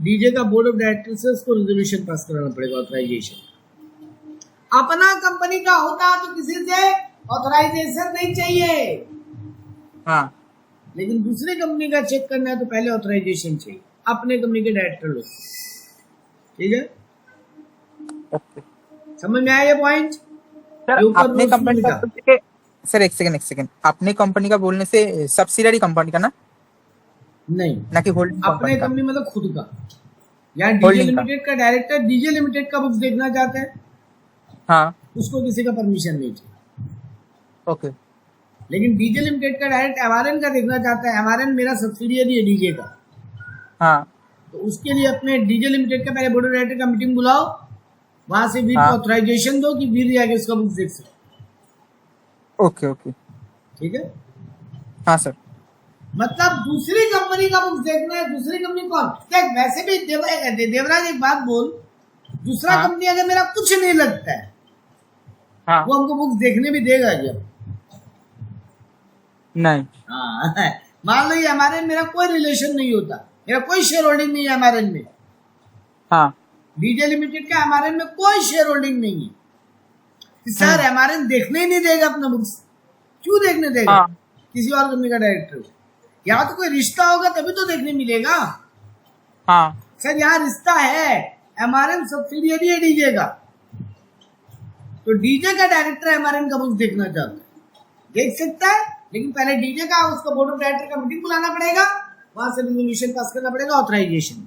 [SPEAKER 1] डीजे का बोर्ड ऑफ डायरेक्टर से उसको रेजोल्यूशन पास कराना पड़ेगा, ऑथराइजेशन। अपना कंपनी का होता तो किसी से ऑथराइजेशन नहीं चाहिए,
[SPEAKER 2] हाँ
[SPEAKER 1] लेकिन दूसरी कंपनी का चेक करना है तो पहले ऑथराइजेशन चाहिए अपने कंपनी के डायरेक्टर लोग। ठीक है,
[SPEAKER 2] ओके
[SPEAKER 1] समझ में आया ये पॉइंट?
[SPEAKER 2] सर।
[SPEAKER 1] ये ऊपर
[SPEAKER 2] अपने
[SPEAKER 1] रूल्स में
[SPEAKER 2] कंपनी का
[SPEAKER 1] लिखा।
[SPEAKER 2] बोलने से सर, एक सेकंड, अपने कंपनी का बोलने से सब्सिडियरी कंपनी का ना
[SPEAKER 1] नहीं,
[SPEAKER 2] ना कि होल्डिंग
[SPEAKER 1] अपने
[SPEAKER 2] कंपनी का?
[SPEAKER 1] कंपनी मतलब खुद का। यहाँ डीजे
[SPEAKER 2] होल्डिंग का,
[SPEAKER 1] लिमिटेड का डायरेक्टर डीजे लिमिटेड का बुक्स देखना चाहते हैं,
[SPEAKER 2] हाँ
[SPEAKER 1] उसको किसी का परमिशन नहीं चाहिए।
[SPEAKER 2] ओके,
[SPEAKER 1] लेकिन डीजे लिमिटेड का डायरेक्ट एमआरएन का देखना चाहता है, एमआरएन मेरा सब्सिडियरी है डीजे का,
[SPEAKER 2] हाँ
[SPEAKER 1] तो उसके लिए अपने डीजे लिमिटेड का पहले बोर्ड ऑफ डायरेक्टर का मीटिंग बुलाओ, वहां से वीर
[SPEAKER 2] हाँ
[SPEAKER 1] को ऑथराइजेशन दो कि वीर जाके उसका बुक्स देख सकते।
[SPEAKER 2] ओके ओके,
[SPEAKER 1] ठीक है,
[SPEAKER 2] हाँ सर।
[SPEAKER 1] मतलब दूसरी कंपनी का बुक्स देखना है। दूसरी कंपनी कौन? देख वैसे भी देवराज एक बात बोल, दूसरा
[SPEAKER 2] हाँ
[SPEAKER 1] कंपनी अगर मेरा कुछ नहीं लगता है
[SPEAKER 2] हाँ,
[SPEAKER 1] वो हमको बुक्स देखने भी देगा क्या?
[SPEAKER 2] नहीं,
[SPEAKER 1] हाँ मान लो ये हमारे मेरा कोई रिलेशन नहीं होता, मेरा कोई शेयर होल्डिंग नहीं है हमारे में,
[SPEAKER 2] हाँ
[SPEAKER 1] डीजे लिमिटेड का हमारे में कोई शेयर होल्डिंग नहीं है, सर हमारे देखने ही नहीं देगा अपना बुक्स। क्यों देखने देगा?
[SPEAKER 2] हाँ
[SPEAKER 1] किसी और कंपनी का डायरेक्टर, यहाँ तो कोई रिश्ता होगा तभी तो देखने मिलेगा।
[SPEAKER 2] हाँ
[SPEAKER 1] सर यहाँ रिश्ता है, एमआरएन सब्सिडियरी है डीजे का, तो डीजे का डायरेक्टर एमआरएन का बुक्स देखना चाहता है, देख सकता है, लेकिन पहले डीजे का उसका बोर्ड ऑफ डायरेक्टर का मीटिंग बुलाना पड़ेगा, वहां से रिजोल्यूशन पास करना पड़ेगा ऑथराइजेशन।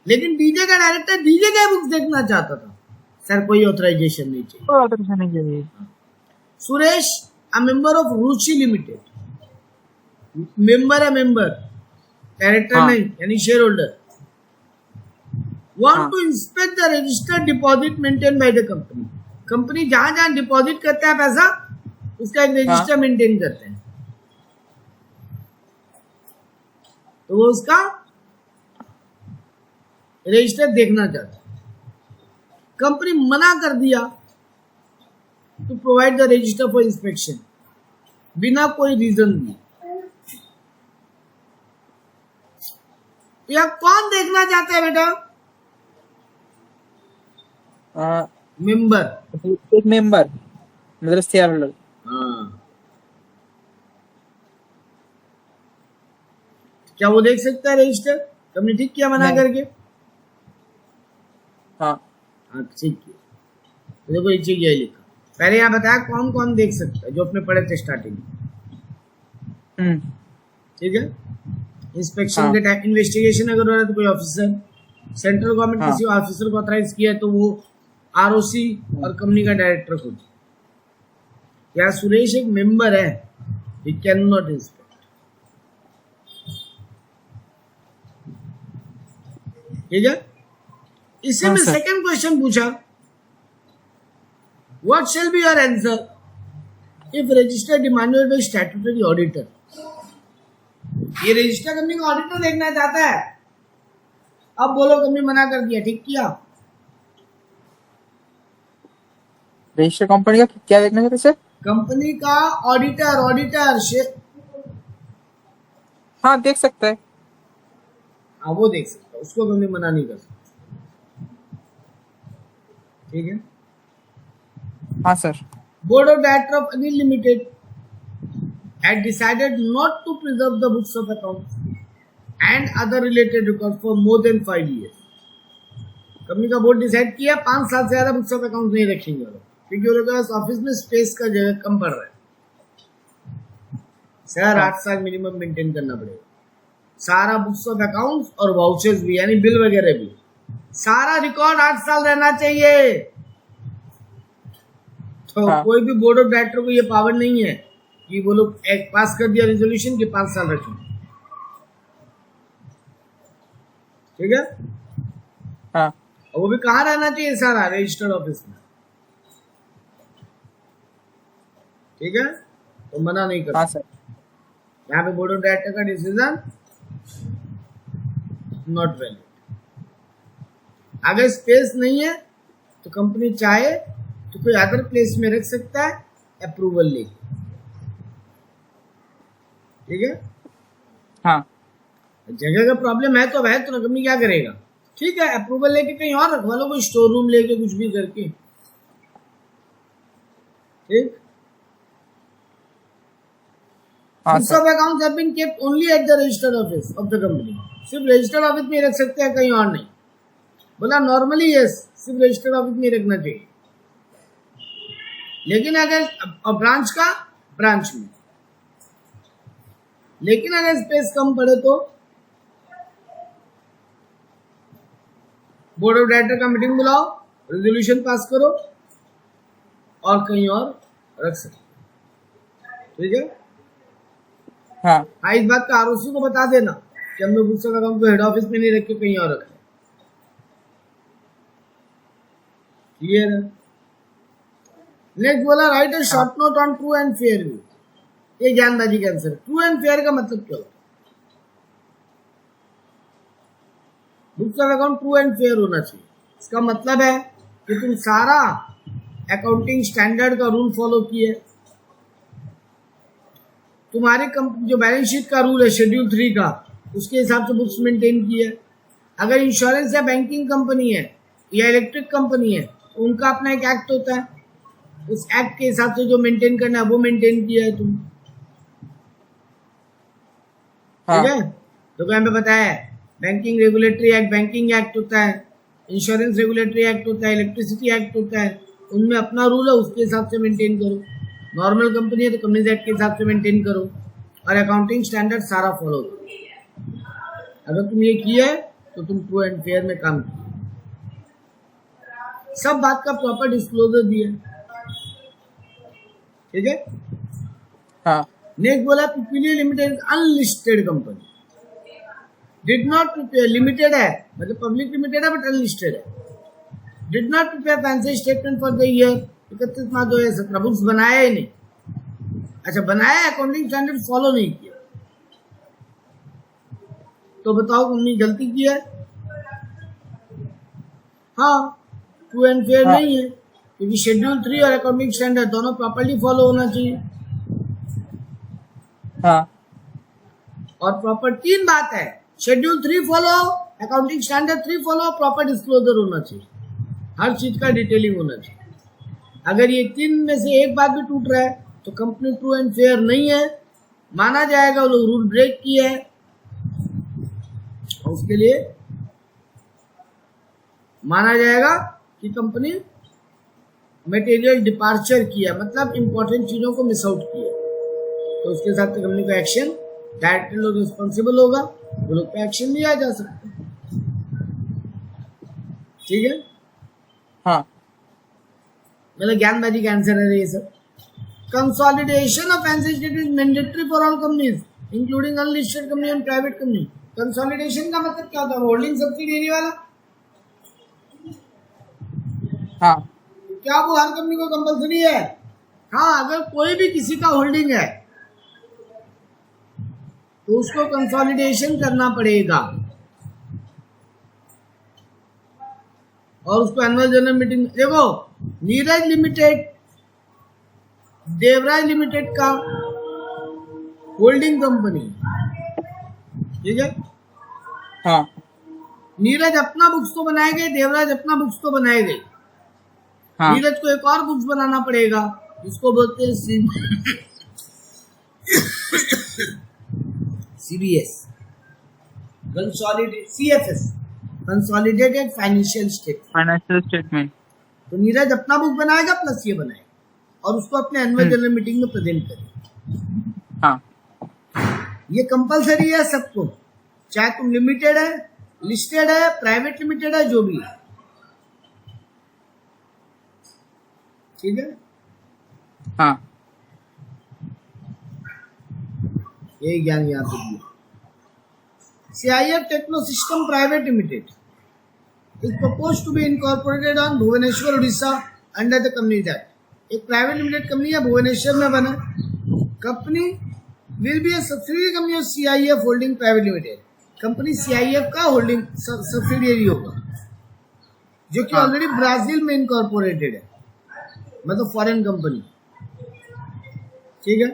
[SPEAKER 1] लेकिन डीजे का डायरेक्टर डीजे का बुक्स देखना चाहता था, सर कोई ऑथराइजेशन नहीं चाहिए।
[SPEAKER 2] कोई ऑथराइजेशन नहीं चाहिए।
[SPEAKER 1] Suresh a member of Ruchi limited, member है, मेंबर डायरेक्टर
[SPEAKER 2] हाँ
[SPEAKER 1] नहीं, यानी शेयर होल्डर, want
[SPEAKER 2] हाँ
[SPEAKER 1] to inspect the registered deposit maintained by the company। Company जहां जहां डिपॉजिट करता है पैसा, उसका एक रजिस्टर
[SPEAKER 2] हाँ
[SPEAKER 1] मेंटेन करते हैं, तो वो उसका रजिस्टर देखना चाहता है। कंपनी मना कर दिया to provide the register for inspection, बिना कोई रीजन दिए, या कौन देखना चाहता है बेटा? मेंबर।
[SPEAKER 2] एक मेंबर मतलब शेयर होल्डर।
[SPEAKER 1] हाँ, क्या वो देख सकता है रजिस्टर? तुमने ठीक किया मना
[SPEAKER 2] नहीं,
[SPEAKER 1] करके?
[SPEAKER 2] हाँ
[SPEAKER 1] हाँ ठीक किया। तो देखो नीचे ये लिखा, पहले यहाँ बताया कौन कौन देख सकता है, जो अपने पढ़े थे स्टार्टिंग में। ठीक है, इंस्पेक्शन
[SPEAKER 2] हाँ
[SPEAKER 1] के टाइम इन्वेस्टिगेशन अगर हो रहा है तो कोई ऑफिसर, सेंट्रल गवर्नमेंट
[SPEAKER 2] हाँ
[SPEAKER 1] किसी ऑफिसर को ऑथराइज किया है तो वो आरओसी और कंपनी का डायरेक्टर खुद। यहाँ सुरेश एक मेंबर है, ही कैन नॉट इंस्पेक्ट। ठीक है, इसी
[SPEAKER 2] हाँ
[SPEAKER 1] में
[SPEAKER 2] सर।
[SPEAKER 1] सेकंड क्वेश्चन पूछा, what shall be your answer if register demanded by statutory auditor. ये रजिस्टर कंपनी का ऑडिटर देखना चाहता है, अब बोलो कंपनी मना कर दिया, ठीक किया?
[SPEAKER 2] रजिस्टर कंपनी का क्या देखना चाहते सर?
[SPEAKER 1] कंपनी का ऑडिटर,
[SPEAKER 2] हाँ देख सकता है।
[SPEAKER 1] हाँ वो देख सकता है, उसको कंपनी मना नहीं कर सकती। ठीक है,
[SPEAKER 2] हाँ sir.
[SPEAKER 1] Board of director of Anil limited had decided not to preserve the books of accounts and other related records for more than 5 years। Company का बोर्ड डिसाइड किया 5 साल से ज्यादा बुक्स ऑफ अकाउंट नहीं रखेंगे वो लोग, क्योंकि वो लोग के पास ऑफिस में स्पेस का जगह कम पड़ रहा है। सर 8 साल मिनिमम मेंटेन करना पड़ेगा, सारा बुक्स ऑफ अकाउंट्स और वाउचर्स भी, यानी बिल वगैरह भी, सारा रिकॉर्ड 8 साल रहना चाहिए। तो
[SPEAKER 2] हाँ
[SPEAKER 1] कोई भी बोर्ड ऑफ डायरेक्टर को ये पावर नहीं है कि वो लोग एक पास कर दिया रेजोल्यूशन के 5 साल रखें। ठीक है,
[SPEAKER 2] हाँ
[SPEAKER 1] और वो भी कहाँ रहना चाहिए? सारा रजिस्टर्ड ऑफिस में। ठीक है, तो मना नहीं कर
[SPEAKER 2] हाँ
[SPEAKER 1] सकते।
[SPEAKER 2] सर।
[SPEAKER 1] यहाँ पे बोर्ड ऑफ डायरेक्टर का डिसीजन नॉट वैलिड। अगर स्पेस नहीं है तो कंपनी चाहे तो कोई अदर प्लेस में रख सकता है अप्रूवल लेके। ठीक है,
[SPEAKER 2] हाँ
[SPEAKER 1] जगह का प्रॉब्लम है तो ना कंपनी क्या करेगा, ठीक है, अप्रूवल लेके कहीं और रखवा लो, कोई स्टोर रूम लेके कुछ भी करके, ठीक।
[SPEAKER 2] हाँ
[SPEAKER 1] books
[SPEAKER 2] sir.
[SPEAKER 1] Of accounts have been kept only at the registered office of the company. सिर्फ रजिस्टर्ड ऑफिस में रख सकते हैं, कहीं और नहीं। बोला नॉर्मली यस, सिर्फ रजिस्टर्ड ऑफिस में रखना चाहिए, लेकिन अगर ब्रांच का ब्रांच में, लेकिन अगर स्पेस कम पड़े तो बोर्ड ऑफ डायरेक्टर का मीटिंग बुलाओ, रेजोल्यूशन पास करो और कहीं और रख सकते, ठीक है।
[SPEAKER 2] हाँ
[SPEAKER 1] हाँ, इस बात का आरओसी को बता देना कि हम लोग बुक्स ऑफ अकाउंट को हेड ऑफिस में नहीं रख के कहीं और रखें, क्लियर है। नेक्स्ट बोला right a short note on true and fair view. ये ज्ञानबाजी का आंसर। ट्रू एंड फेयर का मतलब क्या होता है? Books of account true and fair होना चाहिए। इसका मतलब है कि तुम सारा अकाउंटिंग स्टैंडर्ड का रूल फॉलो किए, तुम्हारी जो बैलेंस शीट का रूल है शेड्यूल 3 का, उसके हिसाब से बुक्स मेंटेन किए। अगर इंश्योरेंस या बैंकिंग कंपनी है या इलेक्ट्रिक कंपनी है तो उनका अपना एक एक्ट होता है, उस एक्ट के हिसाब से जो मेंटेन करना है वो मेंटेन किया है तुम,
[SPEAKER 2] हाँ
[SPEAKER 1] ठीक है। तो हमें बताया है banking regulatory act, banking act होता है, इंश्योरेंस रेगुलेटरी एक्ट होता है, इलेक्ट्रिसिटी एक्ट होता है, उनमें अपना रूल है, उसके हिसाब से मेंटेन करो। नॉर्मल कंपनी है तो कंपनीज एक्ट के हिसाब से मेंटेन करो और अकाउंटिंग स्टैंडर्ड सारा फॉलो करो। अगर तुम ये किया है तो तुम ट्रू एंड फेयर में काम किया, सब बात का प्रॉपर डिस्क्लोजर दिया, ठीक है।
[SPEAKER 2] हाँ
[SPEAKER 1] नेक्स्ट बोला पीपीली limited unlisted company, did not prepare, limited है मतलब पब्लिक लिमिटेड है बट अनलिस्टेड है, did not prepare fancy statement for the year 31 March 2017। Books बनाया ही नहीं, अच्छा बनाया, अकाउंटिंग स्टैंडर्ड फॉलो नहीं किया, तो बताओ कंपनी गलती की है? हाँ, ट्रू एंड फेयर
[SPEAKER 2] हाँ
[SPEAKER 1] नहीं है, क्योंकि शेड्यूल 3 और अकाउंटिंग स्टैंडर्ड दोनों प्रॉपर्ली फॉलो होना चाहिए।
[SPEAKER 2] हाँ
[SPEAKER 1] और प्रॉपर 3 बात है, schedule 3 follow, accounting standard 3 follow, proper disclosure होना चाहिए, हर चीज का डिटेलिंग होना चाहिए। अगर ये 3 में से एक बात भी टूट रहा है तो कंपनी ट्रू एंड फेयर नहीं है, माना जाएगा वो लोग रूल ब्रेक किया है, और उसके लिए माना जाएगा कि कंपनी मटेरियल डिपार्चर किया, मतलब इंपॉर्टेंट चीजों को मिस आउट किया, तो उसके साथ कंपनी का एक्शन, डायरेक्टर लोग रिस्पॉन्सिबल होगा, वो लोग पे एक्शन लिया जा सकता है, ठीक है।
[SPEAKER 2] हाँ
[SPEAKER 1] मतलब ज्ञानबाजी का आंसर है ये सब। Consolidation of fancy statement is mandatory for all companies including unlisted company and private company. Consolidation का मतलब क्या होता है? होल्डिंग सब्सिडियरी वाला।
[SPEAKER 2] हाँ
[SPEAKER 1] क्या वो हर कंपनी को कंपलसरी है? हाँ, अगर कोई भी किसी का होल्डिंग है तो उसको कंसोलिडेशन करना पड़ेगा और उसको एनुअल जनरल मीटिंग। देखो नीरज लिमिटेड, देवराज लिमिटेड का होल्डिंग कंपनी, ठीक है।
[SPEAKER 2] हाँ
[SPEAKER 1] नीरज अपना बुक्स तो बनाएंगे, देवराज अपना बुक्स तो बनाएंगे।
[SPEAKER 2] हाँ
[SPEAKER 1] नीरज को एक और बुक्स बनाना पड़ेगा, जिसको बोलते हैं CBS, consolidated, CFS, consolidated financial statement.
[SPEAKER 2] Financial statement.
[SPEAKER 1] तो नीरज अपना बुक बनाएगा प्लस ये बनाएगा और उसको अपने एनुअल जनरल मीटिंग में प्रेजेंट करेगा।
[SPEAKER 2] हाँ
[SPEAKER 1] ये कंपलसरी है सबको, चाहे तुम लिमिटेड है, लिस्टेड है, प्राइवेट लिमिटेड है, जो भी है, ठीक है।
[SPEAKER 2] हाँ
[SPEAKER 1] यही ज्ञान यहाँ पे दिया। CIF techno system private limited is proposed to be incorporated on Bhubaneswar Orissa under the company act. एक प्राइवेट लिमिटेड कंपनी है, भुवनेश्वर में बना। Company will be a subsidiary company of CIF holding private limited. Company CIF का होल्डिंग सब्सिडियरी होगा, जो कि ऑलरेडी ब्राजील में इनकॉर्पोरेटेड है, मतलब फॉरेन कंपनी, ठीक है।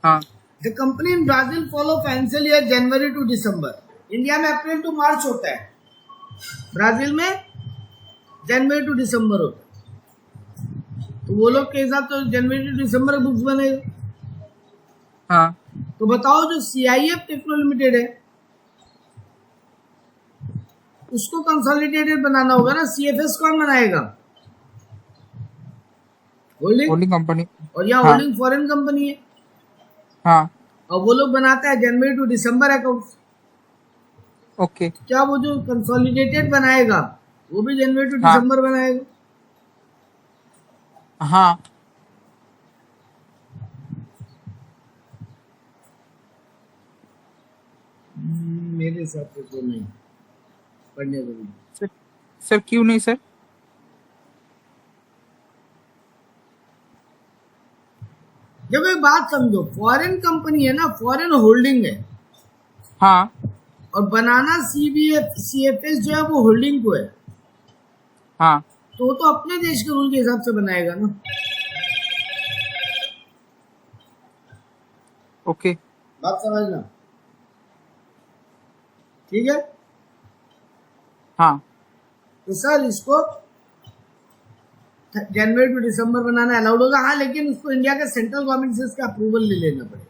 [SPEAKER 2] हाँ
[SPEAKER 1] the company in Brazil follow financial year January to December. India में अप्रैल टू मार्च होता है, ब्राजील में जनवरी टू दिसंबर होता है, तो वो लोग के हिसाब तो जनवरी टू दिसंबर बुक्स बनेगा।
[SPEAKER 2] हाँ
[SPEAKER 1] तो बताओ जो CIF टेक्नो लिमिटेड है उसको कंसोलिडेटेड बनाना होगा ना। CFS कौन बनाएगा? होल्डिंग।
[SPEAKER 2] Holding company.
[SPEAKER 1] और यहाँ
[SPEAKER 2] हाँ
[SPEAKER 1] होल्डिंग फॉरेन कंपनी है,
[SPEAKER 2] हाँ
[SPEAKER 1] और वो लोग बनाता है जनवरी टू दिसंबर अकाउंट।
[SPEAKER 2] ओके
[SPEAKER 1] क्या वो जो कंसोलिडेटेड बनाएगा वो भी जनवरी टू
[SPEAKER 2] हाँ
[SPEAKER 1] दिसंबर बनाएगा?
[SPEAKER 2] हाँ
[SPEAKER 1] मेरे हिसाब से तो नहीं पढ़ने को नहीं।
[SPEAKER 2] सर सर क्यों नहीं सर?
[SPEAKER 1] देखो एक बात समझो, फॉरेन कंपनी है ना, फॉरेन होल्डिंग है,
[SPEAKER 2] हाँ
[SPEAKER 1] और बनाना CFS जो है वो होल्डिंग को है,
[SPEAKER 2] हाँ
[SPEAKER 1] तो वो तो अपने देश के रूल के हिसाब से बनाएगा ना।
[SPEAKER 2] ओके
[SPEAKER 1] बात समझना, ठीक है।
[SPEAKER 2] हाँ
[SPEAKER 1] तो सर इसको जनवरी टू दिसंबर बनाना अलाउड होगा, हाँ, लेकिन उसको इंडिया के सेंट्रल गवर्नमेंट से इसका अप्रूवल ले लेना पड़ेगा।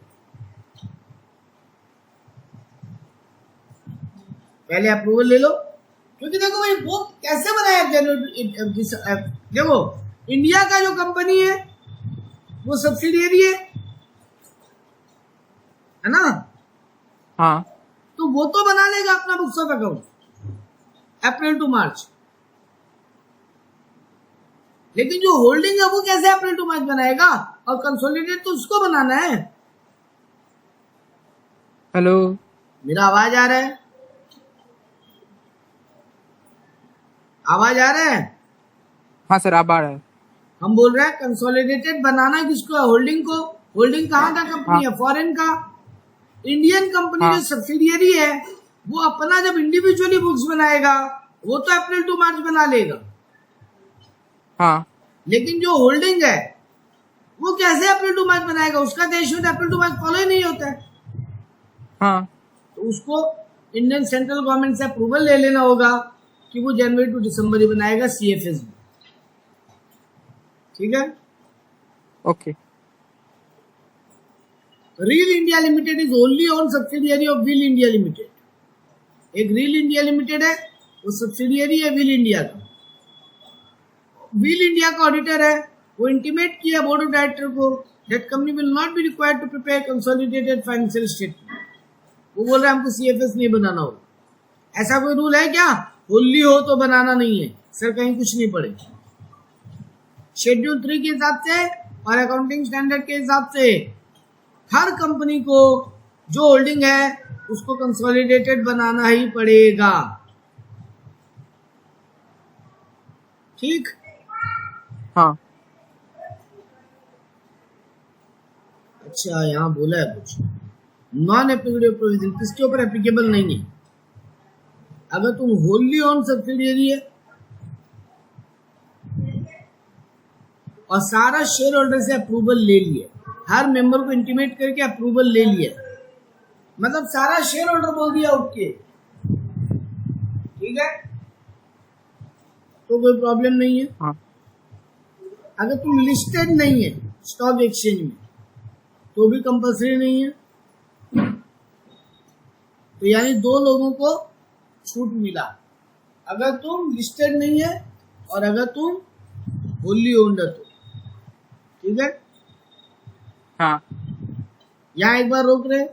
[SPEAKER 1] पहले अप्रूवल ले लो, क्योंकि देखो भाई वो कैसे बनाया जनवरी। देखो इंडिया का जो कंपनी है वो सब्सिडियरी है ना,
[SPEAKER 2] हाँ
[SPEAKER 1] तो वो तो बना लेगा अपना books of account April to March, लेकिन जो होल्डिंग है वो कैसे अप्रैल टू मार्च बनाएगा? और कंसोलिडेट तो उसको बनाना है।
[SPEAKER 2] हेलो
[SPEAKER 1] मेरा आवाज आ रहा है? आवाज आ रहा है?
[SPEAKER 2] हाँ सर आप आ रहा है।
[SPEAKER 1] हम बोल रहे हैं कंसोलिडेटेड बनाना किसको है? होल्डिंग को। होल्डिंग कहाँ का कंपनी है? फॉरेन का। इंडियन कंपनी
[SPEAKER 2] हाँ
[SPEAKER 1] जो सब्सिडियरी है वो अपना जब इंडिविजुअली बुक्स बनाएगा वो तो अप्रैल टू मार्च बना लेगा,
[SPEAKER 2] हाँ
[SPEAKER 1] लेकिन जो होल्डिंग है वो कैसे अप्रैल टू मार्च बनाएगा? उसका देश में अप्रैल टू मार्च फॉलो ही नहीं होता है।
[SPEAKER 2] हाँ
[SPEAKER 1] तो उसको इंडियन सेंट्रल गवर्नमेंट से अप्रूवल ले लेना होगा कि वो जनवरी टू दिसंबर ही बनाएगा CFS में, ठीक है।
[SPEAKER 2] Okay
[SPEAKER 1] Reel India limited is only on subsidiary of Wheel India limited. एक रील इंडिया लिमिटेड है, वो सब्सिडियरी है व्हील इंडिया का। व्हील इंडिया का ऑडिटर है, वो इंटीमेट किया बोर्ड ऑफ डायरेक्टर को that company will not be required to prepare consolidated financial statement. वो बोल रहा है हमको CFS नहीं बनाना होगा। ऐसा कोई रूल है क्या? होली हो तो बनाना नहीं है सर, कहीं कुछ नहीं पड़े। शेड्यूल 3 के हिसाब से और अकाउंटिंग स्टैंडर्ड के हिसाब से हर कंपनी को जो होल्डिंग है उसको कंसोलिडेटेड बनाना ही पड़ेगा, ठीक।
[SPEAKER 2] हाँ
[SPEAKER 1] अच्छा यहाँ बोला है कुछ नॉन एप्लीकेबल प्रोविजन, किसके ऊपर एप्लीकेबल नहीं है? अगर तुम होली ऑन सब्सिडियरी है और सारा शेयर होल्डर से अप्रूवल ले लिया, हर मेंबर को इंटीमेट करके अप्रूवल ले लिया, मतलब सारा शेयर होल्डर बोल दिया ओके, ठीक है, तो कोई प्रॉब्लम नहीं है।
[SPEAKER 2] हाँ
[SPEAKER 1] अगर तुम लिस्टेड नहीं है स्टॉक एक्सचेंज में तो भी कंपलसरी नहीं है। तो यानी 2 लोगों को छूट मिला, अगर तुम लिस्टेड नहीं है और अगर तुम होली ओन्ड हो, ठीक है।
[SPEAKER 2] हाँ
[SPEAKER 1] यहाँ एक बार रोक रहे,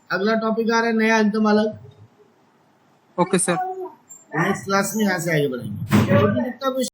[SPEAKER 1] अगला टॉपिक आ रहा है नया एकदम अलग।
[SPEAKER 2] Okay sir.
[SPEAKER 1] नेक्स्ट क्लास में यहाँ से आगे बढ़ेंगे।